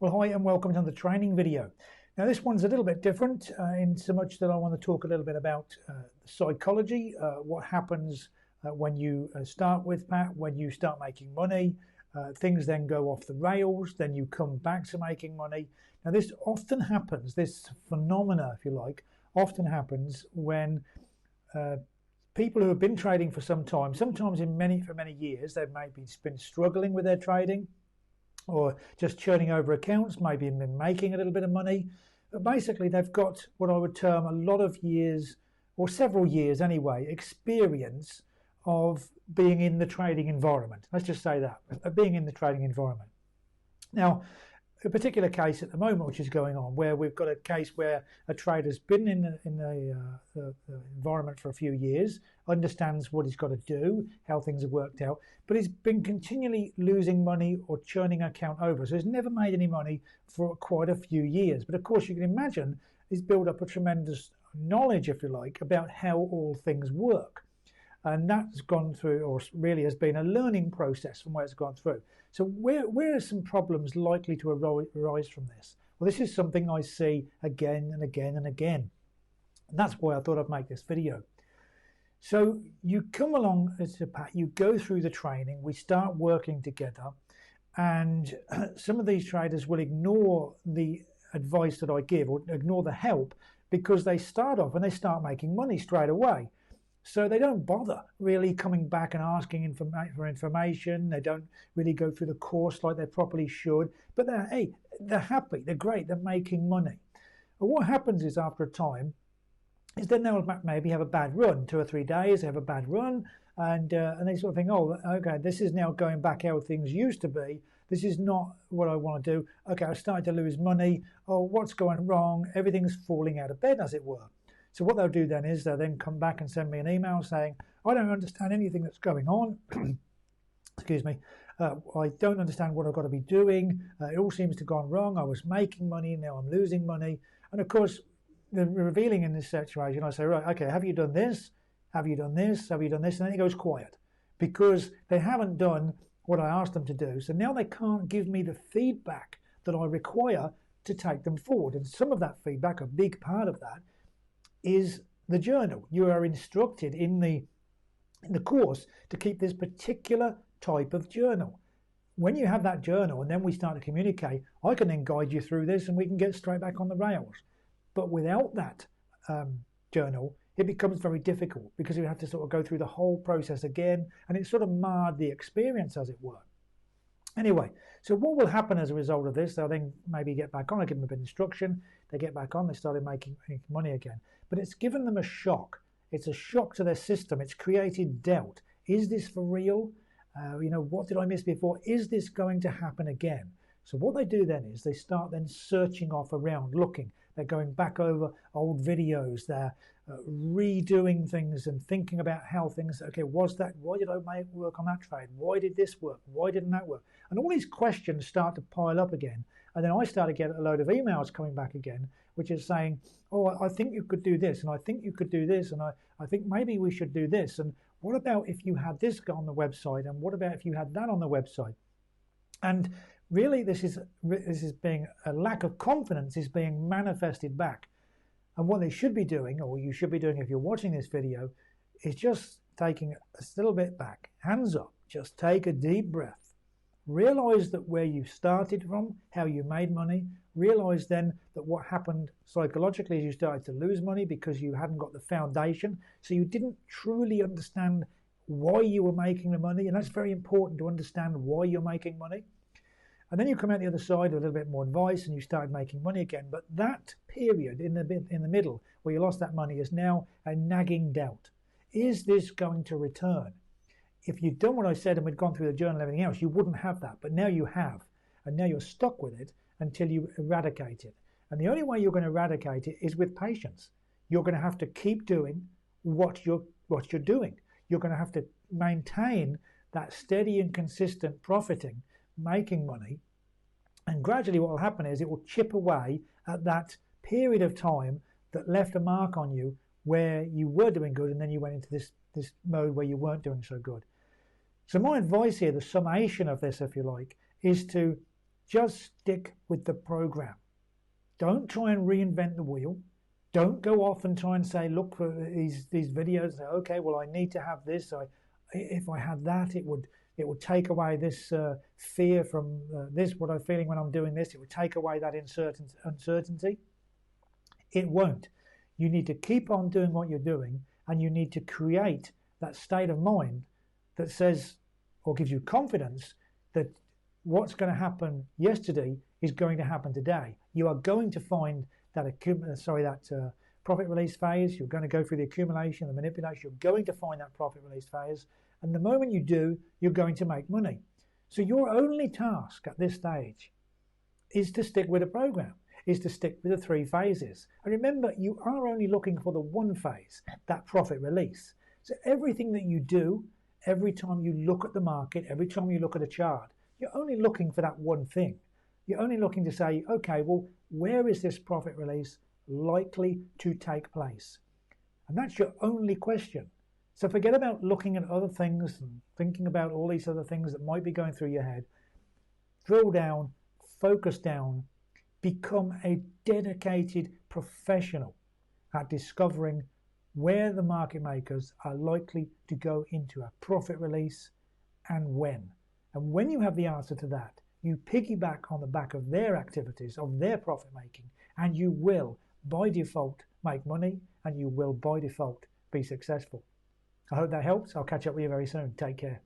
Well, hi and welcome to another training video. Now this one's a little bit different in so much that I want to talk a little bit about psychology, what happens when you start with Pat, when you start making money, things then go off the rails, then you come back to making money. Now this often happens, this phenomena, if you like, often happens when people who have been trading for some time, sometimes for many years, they've maybe been struggling with their trading, or just churning over accounts, maybe been making a little bit of money. But basically, they've got what I would term a lot of years, or several years anyway, experience of being in the trading environment. Let's just say that, of being in the trading environment. Now, a particular case at the moment which is going on, where we've got a case where a trader's been in the environment for a few years, understands what he's got to do, how things have worked out, but he's been continually losing money or churning an account over. So he's never made any money for quite a few years. But of course, you can imagine he's built up a tremendous knowledge, if you like, about how all things work. And that's gone through, or really has been a learning process from where it's gone through. So where are some problems likely to arise from this? Well, this is something I see again and again and again. And that's why I thought I'd make this video. So you come along as a Pat, you go through the training, we start working together, and some of these traders will ignore the advice that I give or ignore the help because they start off and they start making money straight away. So they don't bother really coming back and asking for information. They don't really go through the course like they probably should. But they're happy, they're great, they're making money. But what happens is after a time, is then they'll maybe have a bad run, 2 or 3 days, they have a bad run, and they sort of think, oh, okay, this is now going back how things used to be. This is not what I want to do. Okay, I started to lose money. Oh, what's going wrong? Everything's falling out of bed, as it were. So what they'll do then is they'll then come back and send me an email saying, I don't understand anything that's going on. Excuse me. I don't understand what I've got to be doing. It all seems to have gone wrong. I was making money, now I'm losing money. And of course, the revealing in this situation, I say, right, okay, have you done this? Have you done this? Have you done this? And then it goes quiet because they haven't done what I asked them to do. So now they can't give me the feedback that I require to take them forward. And some of that feedback, a big part of that, is the journal. You are instructed in the course to keep this particular type of journal. When you have that journal and then we start to communicate, I can then guide you through this and we can get straight back on the rails. But without that journal, it becomes very difficult because you have to sort of go through the whole process again, and it sort of marred the experience, as it were. Anyway, so what will happen as a result of this? They'll then maybe get back on. I give them a bit of instruction. They get back on. They started making money again. But it's given them a shock. It's a shock to their system. It's created doubt. Is this for real? What did I miss before? Is this going to happen again? So what they do then is they start then searching off around, looking. They're going back over old videos. They're redoing things and thinking about how things, okay, why did I work on that trade? Why did this work? Why didn't that work? And all these questions start to pile up again. And then I start to get a load of emails coming back again, which is saying, oh, I think you could do this, and I think you could do this, and I think maybe we should do this. And what about if you had this on the website? And what about if you had that on the website? And really, this is being a lack of confidence is being manifested back. And what they should be doing, or you should be doing if you're watching this video, is just taking a little bit back, hands up, just take a deep breath. Realize that where you started from, how you made money, realize then that what happened psychologically is you started to lose money because you hadn't got the foundation. So you didn't truly understand why you were making the money. And that's very important to understand why you're making money. And then you come out the other side with a little bit more advice and you started making money again. But that period in the middle where you lost that money is now a nagging doubt. Is this going to return? If you'd done what I said and we'd gone through the journal and everything else, you wouldn't have that. But now you have. And now you're stuck with it until you eradicate it. And the only way you're going to eradicate it is with patience. You're going to have to keep doing what you're doing. You're going to have to maintain that steady and consistent profiting, making money, and gradually what will happen is it will chip away at that period of time that left a mark on you where you were doing good and then you went into this mode where you weren't doing so good. So my advice here, the summation of this, if you like, is to Just stick with the program. Don't try and reinvent the wheel. Don't go off and try and say, look for these videos and say, okay, well, I need to have this. If I had that, it would take away this fear from this, what I'm feeling when I'm doing this. It would take away that uncertainty. It won't. You need to keep on doing what you're doing, and you need to create that state of mind that says, or gives you confidence that what's going to happen yesterday is going to happen today. You are going to find that profit release phase. You're going to go through the accumulation, the manipulation. You're going to find that profit release phase. And the moment you do, you're going to make money. So your only task at this stage is to stick with a program, is to stick with the 3 phases. And remember, you are only looking for the 1 phase, that profit release. So everything that you do, every time you look at the market, every time you look at a chart, you're only looking for that one thing. You're only looking to say, okay, well, where is this profit release likely to take place? And that's your only question. So forget about looking at other things and thinking about all these other things that might be going through your head. Drill down, focus down, become a dedicated professional at discovering where the market makers are likely to go into a profit release and when. And when you have the answer to that, you piggyback on the back of their activities, of their profit making, and you will, by default, make money, and you will, by default, be successful. I hope that helps. I'll catch up with you very soon. Take care.